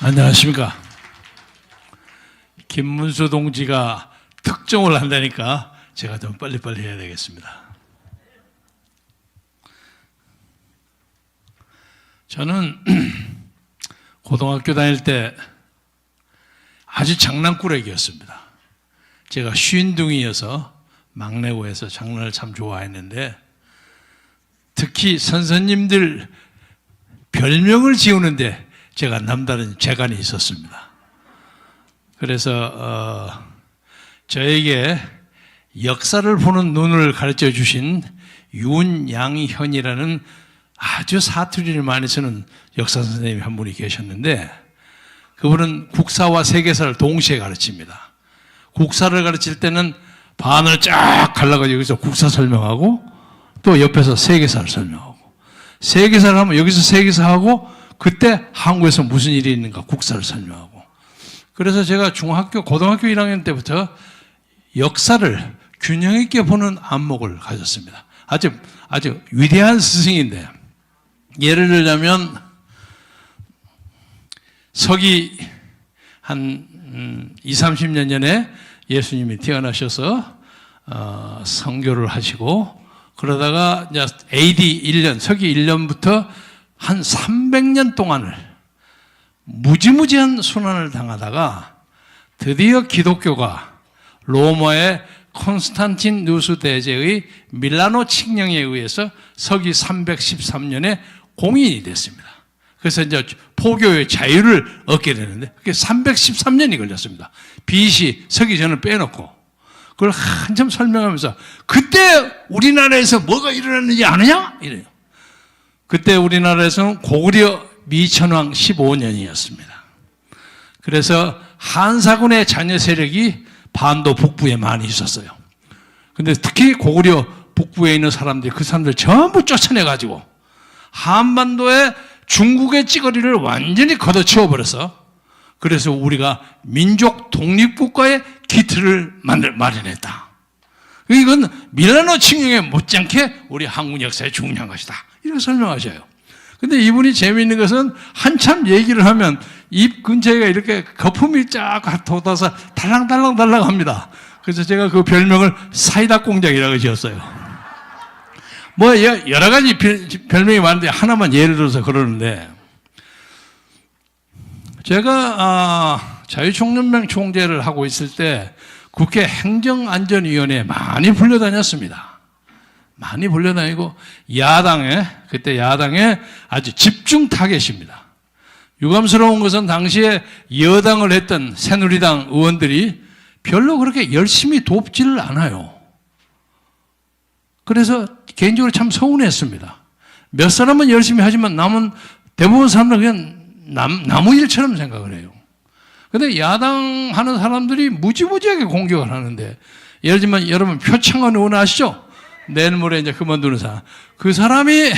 안녕하십니까. 김문수 동지가 특종을 한다니까 제가 좀 빨리빨리 해야 되겠습니다. 저는 고등학교 다닐 때 아주 장난꾸러기였습니다. 제가 쉰둥이여서 막내고에서 장난을 참 좋아했는데 특히 선생님들 별명을 지우는데 제가 남다른 재간이 있었습니다. 그래서 저에게 역사를 보는 눈을 가르쳐 주신 윤양현이라는 아주 사투리를 많이 쓰는 역사 선생님이 한 분이 계셨는데 그분은 국사와 세계사를 동시에 가르칩니다. 국사를 가르칠 때는 반을 쫙 갈라가지고 여기서 국사 설명하고 또 옆에서 세계사를 설명하고 세계사를 하면 여기서 세계사하고 그때 한국에서 무슨 일이 있는가 국사를 설명하고 그래서 제가 고등학교 1학년 때부터 역사를 균형 있게 보는 안목을 가졌습니다. 아주 위대한 스승인데 예를 들자면 서기 한 20, 30년 전에 예수님이 태어나셔서 선교를 하시고 그러다가 이제 AD 1년, 서기 1년부터 한 300년 동안을 무지무지한 순환을 당하다가 드디어 기독교가 로마의 콘스탄티누스 대제의 밀라노 칙령에 의해서 서기 313년에 공인이 됐습니다. 그래서 이제 포교의 자유를 얻게 되는데 그게 313년이 걸렸습니다. BC 서기 전을 빼놓고 그걸 한참 설명하면서 그때 우리나라에서 뭐가 일어났는지 아느냐? 이래요. 그때 우리나라에서는 고구려 미천왕 15년이었습니다. 그래서 한사군의 자녀 세력이 반도 북부에 많이 있었어요. 근데 특히 고구려 북부에 있는 사람들이 그 사람들 전부 쫓아내가지고 한반도에 중국의 찌꺼리를 완전히 걷어치워버려서 그래서 우리가 민족 독립국가의 기틀을 마련했다. 이건 밀라노 칙령에 못지않게 우리 한국 역사에 중요한 것이다. 이렇게 설명하셔요. 근데 이분이 재미있는 것은 한참 얘기를 하면 입 근처에 이렇게 거품이 쫙 돋아서 달랑달랑 합니다. 그래서 제가 그 별명을 사이다 공장이라고 지었어요. 뭐 여러 가지 별명이 많은데 하나만 예를 들어서 그러는데 제가 자유총연맹 총재를 하고 있을 때 국회 행정안전위원회에 많이 불려다녔습니다. 많이 불려다니고 그때 야당에 아주 집중 타겟입니다. 유감스러운 것은 당시에 여당을 했던 새누리당 의원들이 별로 그렇게 열심히 돕지를 않아요. 그래서 개인적으로 참 서운했습니다. 몇 사람은 열심히 하지만 남은 대부분 사람들은 그냥 나무 일처럼 생각을 해요. 그런데 야당 하는 사람들이 무지무지하게 공격을 하는데 예를 들면 여러분 표창원 의원 아시죠? 내일 모레 이제 그만두는 사람. 그 사람이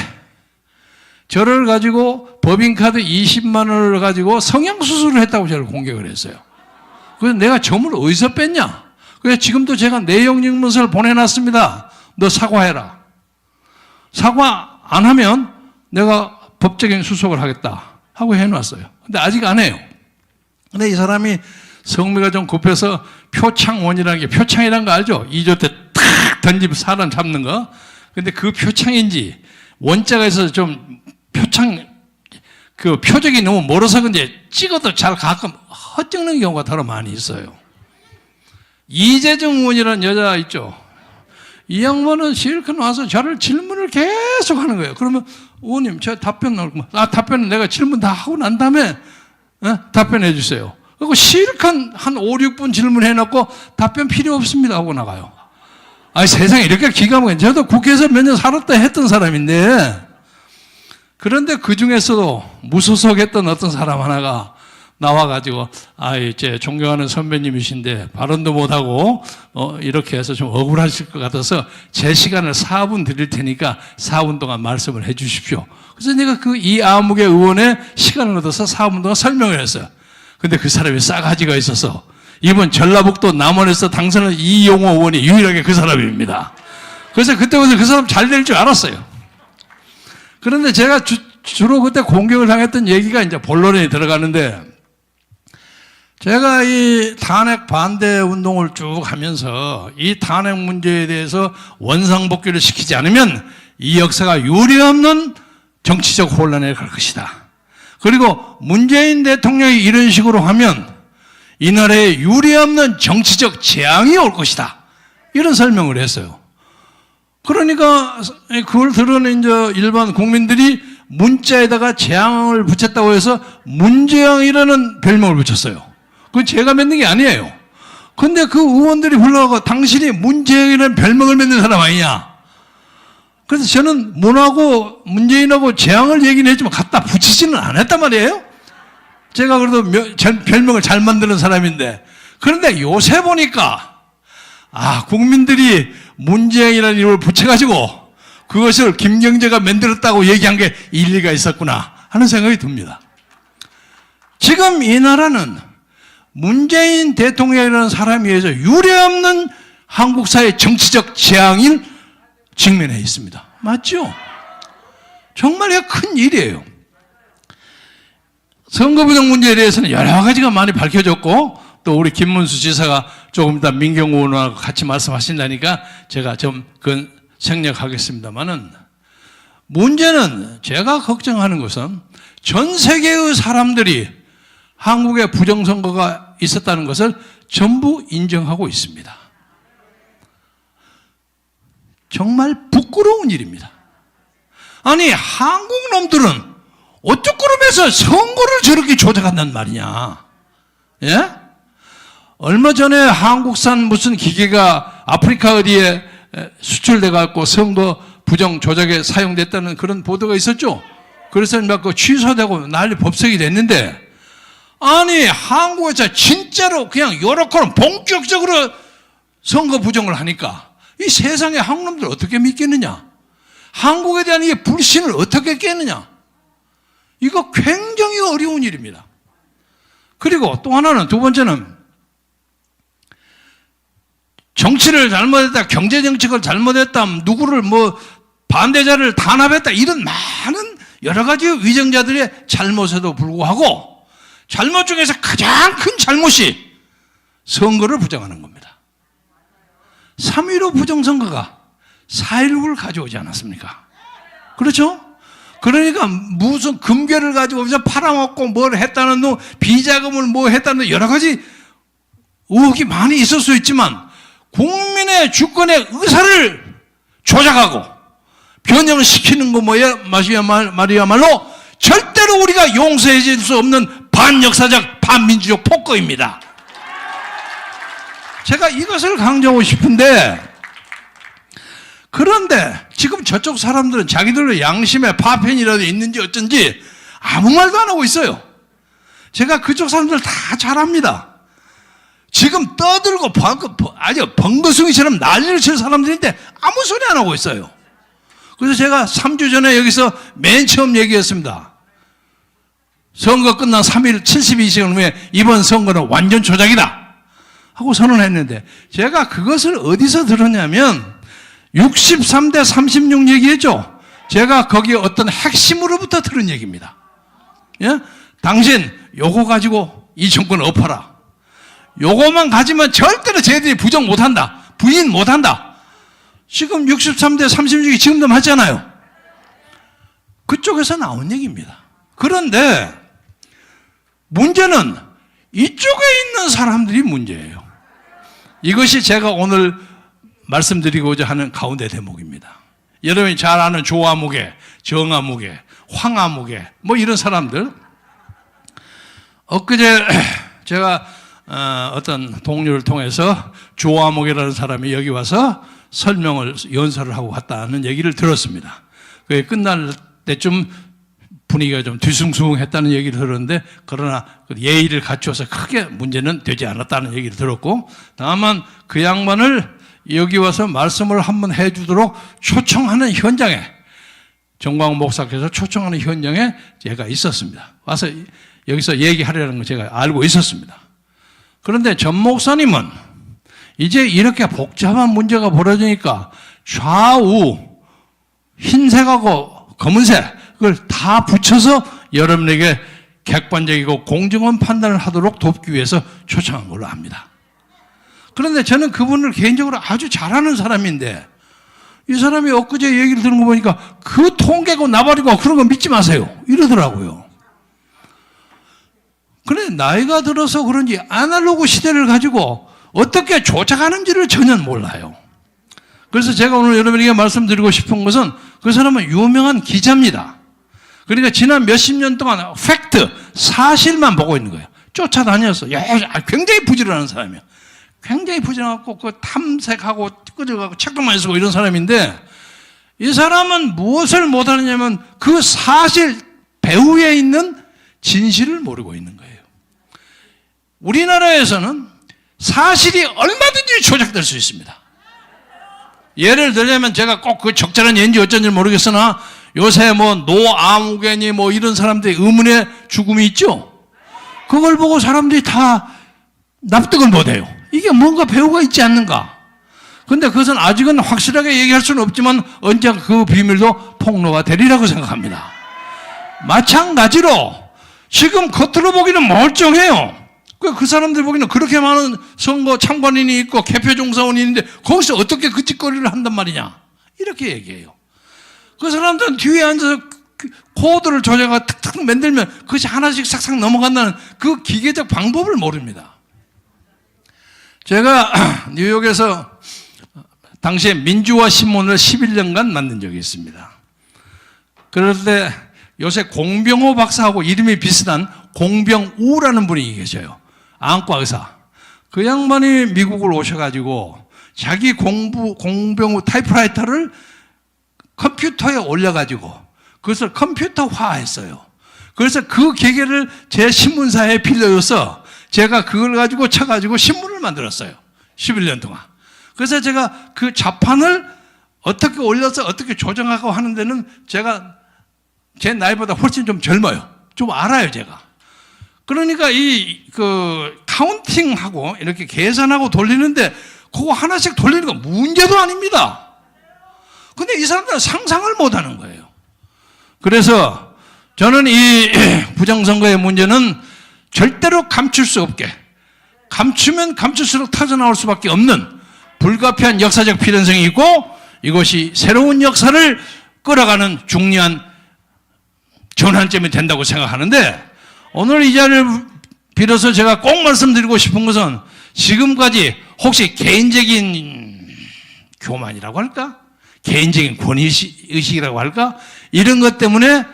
저를 가지고 법인카드 20만 원을 가지고 성형수술을 했다고 저를 공격을 했어요. 그래서 내가 점을 어디서 뺐냐? 그래서 지금도 제가 내용증문서를 보내놨습니다. 너 사과해라. 사과 안 하면 내가 법적인 수속을 하겠다 하고 해놨어요. 근데 아직 안 해요. 근데 이 사람이 성미가 좀 급해서 표창원이라는 게 표창이라는 거 알죠? 2조 때 탁 던지면 사람 잡는 거. 근데 그 표창인지 원자가 있어서 좀 그 표적이 너무 멀어서 근데 찍어도 잘 가끔 헛찍는 경우가 더 많이 있어요. 이재정 의원이라는 여자 있죠? 이 양반은 실컷 와서 저를 질문을 계속 하는 거예요. 그러면 의원님 저 답변 나올 거면 답변은 내가 질문 다 하고 난 다음에 답변해 주세요. 그리고 실컷 한 5, 6분 질문해놓고 답변 필요 없습니다 하고 나가요. 세상에 이렇게 기가 막히게 저도 국회에서 몇 년 살았다 했던 사람인데 그런데 그 중에서도 무소속했던 어떤 사람 하나가 나와가지고 제 존경하는 선배님이신데 발언도 못하고 이렇게 해서 좀 억울하실 것 같아서 제 시간을 4분 드릴 테니까 4분 동안 말씀을 해 주십시오. 그래서 내가 이 아무개 의원의 시간을 얻어서 4분 동안 설명을 했어요. 근데 그 사람이 싸가지가 있어서 이번 전라북도 남원에서 당선한 이용호 의원이 유일하게 그 사람입니다. 그래서 그때부터 그 사람 잘 될 줄 알았어요. 그런데 제가 주로 그때 공격을 당했던 얘기가 이제 본론에 들어가는데 제가 이 탄핵 반대 운동을 쭉 하면서 이 탄핵 문제에 대해서 원상복귀를 시키지 않으면 이 역사가 유례없는 정치적 혼란에 갈 것이다. 그리고 문재인 대통령이 이런 식으로 하면 이 나라에 유례없는 정치적 재앙이 올 것이다. 이런 설명을 했어요. 그러니까 그걸 들은 이제 일반 국민들이 문자에다가 재앙을 붙였다고 해서 문재앙이라는 별명을 붙였어요. 그건 제가 만든 게 아니에요. 근데 그 의원들이 불러가고 당신이 문재인이라는 별명을 만든 사람 아니냐. 그래서 저는 문하고 문재인하고 재앙을 얘기는 했지만 갖다 붙이지는 않았단 말이에요. 제가 그래도 별명을 잘 만드는 사람인데. 그런데 요새 보니까 국민들이 문재인이라는 이름을 붙여가지고 그것을 김경재가 만들었다고 얘기한 게 일리가 있었구나 하는 생각이 듭니다. 지금 이 나라는 문재인 대통령이라는 사람에 의해서 유례없는 한국 사회의 정치적 재앙을 직면해 있습니다. 맞죠? 정말 큰 일이에요. 선거 부정 문제에 대해서는 여러 가지가 많이 밝혀졌고 또 우리 김문수 지사가 조금 이따 민경호 의원하고 같이 말씀하신다니까 제가 좀 그건 생략하겠습니다만은 문제는 제가 걱정하는 것은 전 세계의 사람들이 한국에 부정선거가 있었다는 것을 전부 인정하고 있습니다. 정말 부끄러운 일입니다. 아니 한국 놈들은 어쩌 그러면서 선거를 저렇게 조작한단 말이냐. 예? 얼마 전에 한국산 무슨 기계가 아프리카 어디에 수출돼 갖고 선거 부정 조작에 사용됐다는 그런 보도가 있었죠. 그래서 막 그 취소되고 난리 법석이 됐는데 아니 한국에서 진짜로 그냥 요렇게는 본격적으로 선거 부정을 하니까 이 세상에 한국 놈들 어떻게 믿겠느냐. 한국에 대한 이 불신을 어떻게 깨느냐. 이거 굉장히 어려운 일입니다. 그리고 또 하나는 두 번째는 정치를 잘못했다, 경제정책을 잘못했다, 누구를 반대자를 단합했다 이런 많은 여러 가지 위정자들의 잘못에도 불구하고 잘못 중에서 가장 큰 잘못이 선거를 부정하는 겁니다. 3.15 부정선거가 4.19를 가져오지 않았습니까? 그렇죠? 그러니까 무슨 금괴를 가지고 팔아먹고 뭘 했다는 둥, 비자금을 했다는 여러 가지 의혹이 많이 있을 수 있지만 국민의 주권의 의사를 조작하고 변형시키는 거 말이야말로 절대로 우리가 용서해 줄 수 없는 반역사적 반민주적 폭거입니다. 제가 이것을 강조하고 싶은데 그런데 지금 저쪽 사람들은 자기들의 양심에 파편이라도 있는지 어쩐지 아무 말도 안 하고 있어요. 제가 그쪽 사람들 다 잘 압니다. 지금 떠들고 아주 벙거숭이처럼 난리를 칠 사람들인데 아무 소리 안 하고 있어요. 그래서 제가 3주 전에 여기서 맨 처음 얘기했습니다. 선거 끝난 3일 72시간 후에 이번 선거는 완전 조작이다 하고 선언했는데 제가 그것을 어디서 들었냐면 63대 36 얘기했죠. 제가 거기 어떤 핵심으로부터 들은 얘기입니다. 예? 당신 요거 가지고 이 정권 엎어라. 요거만 가지면 절대로 쟤들이 부정 못한다. 부인 못한다. 지금 63대 36이 지금도 맞잖아요. 그쪽에서 나온 얘기입니다. 그런데 문제는 이쪽에 있는 사람들이 문제예요. 이것이 제가 오늘 말씀드리고자 하는 가운데 대목입니다. 여러분이 잘 아는 조아무개, 정아무개, 황아무개 이런 사람들. 엊그제 제가 어떤 동료를 통해서 조아무개라는 사람이 여기 와서 연설을 하고 갔다는 얘기를 들었습니다. 그게 끝날 때쯤 분위기가 좀 뒤숭숭했다는 얘기를 들었는데 그러나 예의를 갖추어서 크게 문제는 되지 않았다는 얘기를 들었고 다만 그 양반을 여기 와서 말씀을 한번 해주도록 초청하는 현장에 정광훈 목사께서 초청하는 현장에 제가 있었습니다. 와서 여기서 얘기하려는 걸 제가 알고 있었습니다. 그런데 전 목사님은 이제 이렇게 복잡한 문제가 벌어지니까 좌우 흰색하고 검은색 그걸 다 붙여서 여러분에게 객관적이고 공정한 판단을 하도록 돕기 위해서 초청한 걸로 압니다. 그런데 저는 그분을 개인적으로 아주 잘하는 사람인데 이 사람이 엊그제 얘기를 들은 거 보니까 그 통계고 나발이고 그런 거 믿지 마세요 이러더라고요. 그런데 나이가 들어서 그런지 아날로그 시대를 가지고 어떻게 조작하는지를 전혀 몰라요. 그래서 제가 오늘 여러분에게 말씀드리고 싶은 것은 그 사람은 유명한 기자입니다. 그러니까 지난 몇십 년 동안 팩트, 사실만 보고 있는 거예요. 쫓아다녀서 굉장히 부지런한 사람이에요. 굉장히 부지런하고 그 탐색하고 끄적하고 책도 많이 쓰고 이런 사람인데 이 사람은 무엇을 못하느냐면 그 사실 배후에 있는 진실을 모르고 있는 거예요. 우리나라에서는 사실이 얼마든지 조작될 수 있습니다. 예를 들자면 제가 꼭 그 적절한 예인지 어쩐지 모르겠으나 요새 뭐 노아무개니 뭐 이런 사람들이 의문의 죽음이 있죠. 그걸 보고 사람들이 다 납득을 못해요. 이게 뭔가 배우가 있지 않는가. 그런데 그것은 아직은 확실하게 얘기할 수는 없지만 언젠가 그 비밀도 폭로가 되리라고 생각합니다. 마찬가지로 지금 겉으로 보기는 멀쩡해요. 그 사람들 보기에는 그렇게 많은 선거 참관인이 있고 개표 종사원이 있는데 거기서 어떻게 그 짓거리를 한단 말이냐 이렇게 얘기해요. 그 사람들은 뒤에 앉아서 코드를 조작하고 탁탁 만들면 그것이 하나씩 싹싹 넘어간다는 그 기계적 방법을 모릅니다. 제가 뉴욕에서 당시에 민주화 신문을 11년간 만든 적이 있습니다. 그럴 때 요새 공병호 박사하고 이름이 비슷한 공병우라는 분이 계셔요. 안과 의사. 그 양반이 미국을 오셔가지고 자기 공병우 타이프라이터를 컴퓨터에 올려가지고 그것을 컴퓨터화했어요. 그래서 그 기계를 제 신문사에 빌려줘서 제가 그걸 가지고 쳐가지고 신문을 만들었어요. 11년 동안. 그래서 제가 그 자판을 어떻게 올려서 어떻게 조정하고 하는 데는 제가 제 나이보다 훨씬 좀 젊어요. 좀 알아요, 제가. 그러니까 카운팅하고 이렇게 계산하고 돌리는데 그거 하나씩 돌리는 거 문제도 아닙니다. 근데 이 사람들은 상상을 못 하는 거예요. 그래서 저는 이 부정선거의 문제는 절대로 감출 수 없게, 감추면 감출수록 터져나올 수밖에 없는 불가피한 역사적 필연성이 있고 이것이 새로운 역사를 끌어가는 중요한 전환점이 된다고 생각하는데 오늘 이 자리를 빌어서 제가 꼭 말씀드리고 싶은 것은 지금까지 혹시 개인적인 교만이라고 할까? 개인적인 권위의식이라고 할까? 이런 것 때문에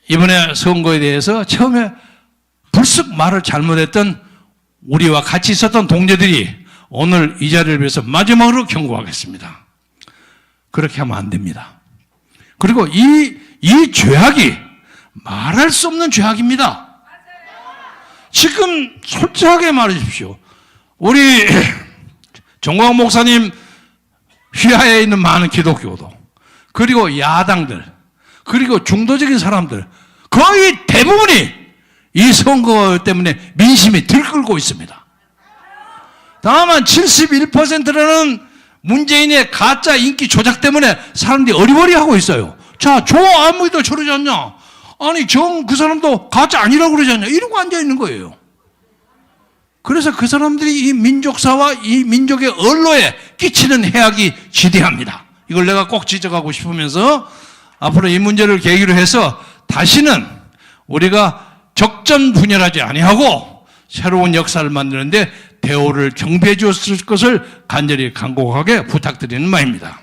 이번에 선거에 대해서 처음에 불쑥 말을 잘못했던 우리와 같이 있었던 동료들이 오늘 이 자리를 위해서 마지막으로 경고하겠습니다. 그렇게 하면 안 됩니다. 그리고 이 죄악이 말할 수 없는 죄악입니다. 지금 솔직하게 말해주십시오. 우리 정광 목사님 휘하에 있는 많은 기독교도 그리고 야당들 그리고 중도적인 사람들 거의 대부분이 이 선거 때문에 민심이 들끓고 있습니다. 다만 71%라는 문재인의 가짜 인기 조작 때문에 사람들이 어리버리하고 있어요. 자, 저 아무도 저러지 않냐? 아니, 그 사람도 가짜 아니라고 그러지 않냐? 이러고 앉아있는 거예요. 그래서 그 사람들이 이 민족사와 이 민족의 언로에 끼치는 해악이 지대합니다. 이걸 내가 꼭 지적하고 싶으면서 앞으로 이 문제를 계기로 해서 다시는 우리가 적전분열하지 아니하고 새로운 역사를 만드는데 대오를 경배해 주었을 것을 간절히 간곡하게 부탁드리는 바입니다.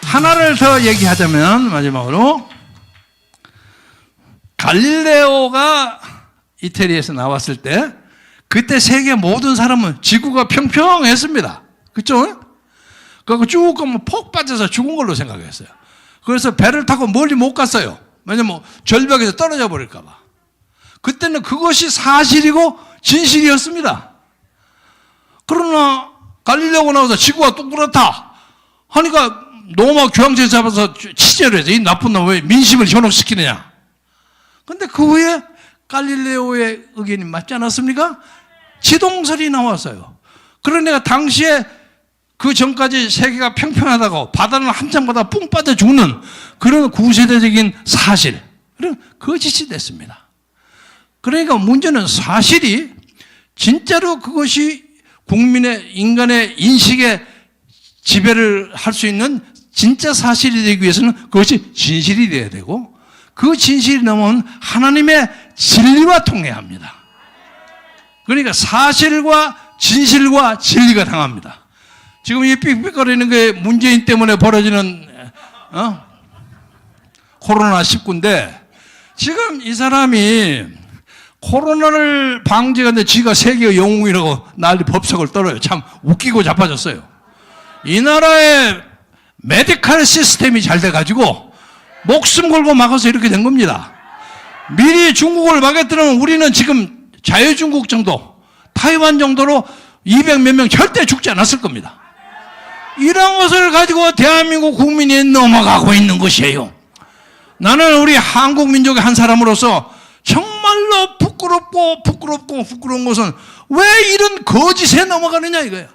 하나를 더 얘기하자면 마지막으로 갈릴레오가 이태리에서 나왔을 때 그때 세계 모든 사람은 지구가 평평했습니다. 그렇죠? 그리고 쭉 가면 폭 빠져서 죽은 걸로 생각했어요. 그래서 배를 타고 멀리 못 갔어요. 왜냐면 절벽에서 떨어져 버릴까 봐. 그때는 그것이 사실이고 진실이었습니다. 그러나 갈릴레오가 나와서 지구가 동그랗다 하니까 로마 교황제 잡아서 치절을 해서 이 나쁜 놈 왜 민심을 현혹시키느냐. 근데 그 후에 갈릴레오의 의견이 맞지 않았습니까? 지동설이 나왔어요. 그러니까 당시에 그 전까지 세계가 평평하다고 바다는 한참 바다 뿡 빠져 죽는 그런 구세대적인 사실, 거짓이 됐습니다. 그러니까 문제는 사실이 진짜로 그것이 국민의 인간의 인식에 지배를 할 수 있는 진짜 사실이 되기 위해서는 그것이 진실이 되어야 되고 그 진실이 넘어온 하나님의 진리와 통해야 합니다. 그러니까 사실과 진실과 진리가 당합니다. 지금 이 삑삑거리는 게 문재인 때문에 벌어지는 코로나19인데 지금 이 사람이 코로나를 방지하는데 지가 세계 영웅이라고 난리 법석을 떨어요. 참 웃기고 자빠졌어요. 이 나라의 메디컬 시스템이 잘 돼가지고 목숨 걸고 막아서 이렇게 된 겁니다. 미리 중국을 막았더라면 우리는 지금 자유중국 정도, 타이완 정도로 200몇 명 절대 죽지 않았을 겁니다. 이런 것을 가지고 대한민국 국민이 넘어가고 있는 것이에요. 나는 우리 한국 민족의 한 사람으로서 정말로 부끄러운 것은 왜 이런 거짓에 넘어가느냐 이거야.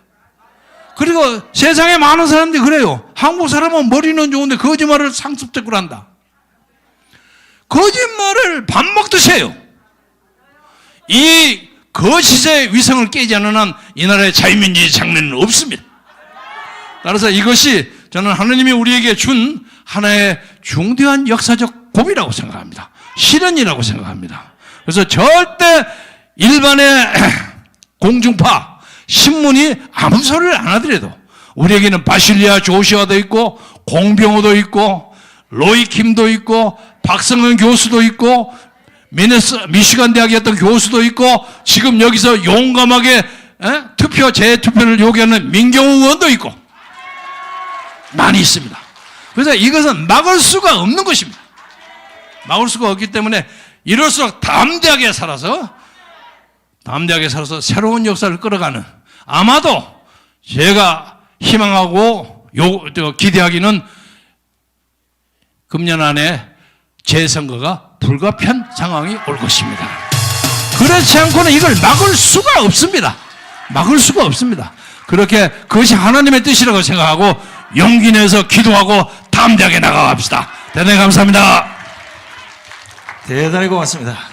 그리고 세상에 많은 사람들이 그래요. 한국 사람은 머리는 좋은데 거짓말을 상습적으로 한다. 거짓말을 밥 먹듯이 해요. 이 거짓의 위성을 깨지 않는 한 이 나라의 자유민주주의 장래는 없습니다. 따라서 이것이 저는 하나님이 우리에게 준 하나의 중대한 역사적 고비라고 생각합니다. 실현이라고 생각합니다. 그래서 절대 일반의 공중파, 신문이 아무 소리를 안 하더라도 우리에게는 바실리아 조시아도 있고 공병호도 있고 로이킴도 있고 박성은 교수도 있고 미시간 대학이었던 교수도 있고 지금 여기서 용감하게 재투표를 요구하는 민경우 의원도 있고 많이 있습니다. 그래서 이것은 막을 수가 없는 것입니다. 막을 수가 없기 때문에 이럴수록 담대하게 살아서 새로운 역사를 끌어가는, 아마도 제가 희망하고 기대하기는 금년 안에 재선거가 불가피한 상황이 올 것입니다. 그렇지 않고는 이걸 막을 수가 없습니다. 막을 수가 없습니다. 그렇게 그것이 하나님의 뜻이라고 생각하고 용기 내서 기도하고 담대하게 나가갑시다. 대단히 감사합니다. 대단히 고맙습니다.